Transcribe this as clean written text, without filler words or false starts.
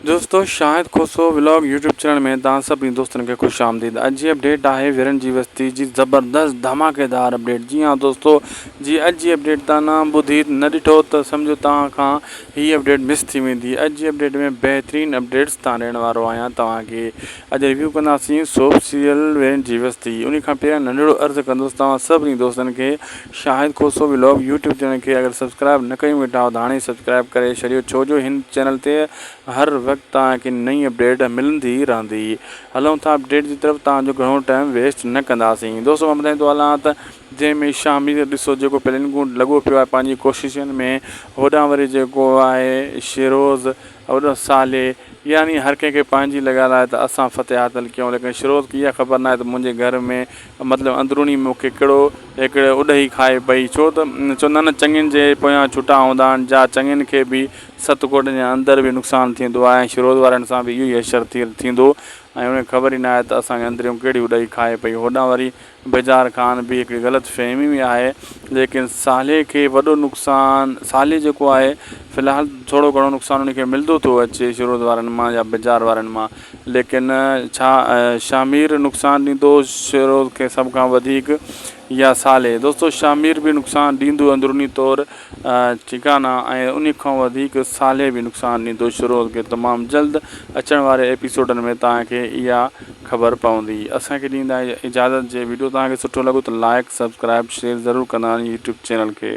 दोस्तों शाहिद खोसो vlog YouTube channel में तव्हां सभिनी दोस्तनि खे ख़ुशि आमदीद। अॼु जी अपडेट आहे वीरन जी बस्ती जी ज़बरदस्त धमाकेदार अपडेट। जी हाँ दोस्तों, जी अॼु जी अपडेट तव्हां न ॿुधी न ॾिठो त सम्झो तव्हां खां हीअ अपडेट मिस थी वेंदी। अॼु जी अपडेट में बहितरीनु अपडेट्स तव्हां ॾियण वारो आहियां तव्हांखे। अॼु रिव्यू कंदासीं सोप सीरियल वीरन जी बस्ती। उन खां पहिरियों नंढिड़ो अर्ज़ु कंदुसि तव्हां सभिनी दोस्तनि खे, शाहिद खोसो व्लॉग यूट्यूब चैनल खे अगरि सब्सक्राइब न कयूं वेठा हो त हाणे सब्सक्राइब करे छॾियो, छो जो हिन चैनल ते हर वक्त तव्हांखे नई अपडेट मिलंदी रहंदी। हलूं था अपडेट जी तरफ़, तव्हांजो घणो टाइम वेस्ट न कंदासीं। दोस्तों मां ॿुधाईंदो हलां त जंहिंमें शामिल ॾिसो जेको पहिरियों लॻो पियो आहे पंहिंजी कोशिशनि में, होॾां वरी जेको आहे शिरोज़, होॾां साले, यानी हर कंहिंखे पंहिंजी लॻाइल आहे त असां फ़तेह हासिल कयूं। लेकिन शिरोज़ खे इहा ख़बर न आहे त मुंहिंजे घर में मतिलबु अंदरूनी मूंखे कहिड़ो हिकिड़े उॾही खाए पई, छो त चवंदा आहिनि चङनि जे पोयां छुटा हूंदा आहिनि, जा चङनि खे बि सत कोड़नि जे अंदरि बि नुक़सानु थींदो आहे। ऐं शिरोज़ वारनि सां बि इहो ई असरु थींदो ऐं उनखे ख़बर ई न आहे त असांखे अंदरियों कहिड़ी उॾही खाए पई। होॾां वरी बेज़ार ख़ान बि हिकिड़ी ग़लति फ़हमी बि आहे, लेकिन साले खे वॾो नुक़सानु, साले जेको आहे फ़िलहालु थोरो घणो नुक़सानु उनखे मिलंदो थो अचे शिरोज़ वारनि मां या बेज़ार वारनि मां, लेकिन छा शामिर नुक़सानु ॾींदो शिरोज़ खे सभ खां वधीक या साले? दोस्तों शामिर बि नुक़सानु ॾींदो अंदरूनी तौरु, ठीकु आहे न, ऐं उन खां वधीक साले बि नुक़सानु ॾींदो शिरोज़ खे। तमामु जल्द अचण वारे एपिसोडनि में तव्हांखे इहा ख़बर पवंदी। असांखे ॾींदा इजाज़त। जे वीडियो तव्हांखे सुठो लॻो त लाइक सब्सक्राइब शेयर ज़रूरु कंदा यूट्यूब चैनल खे।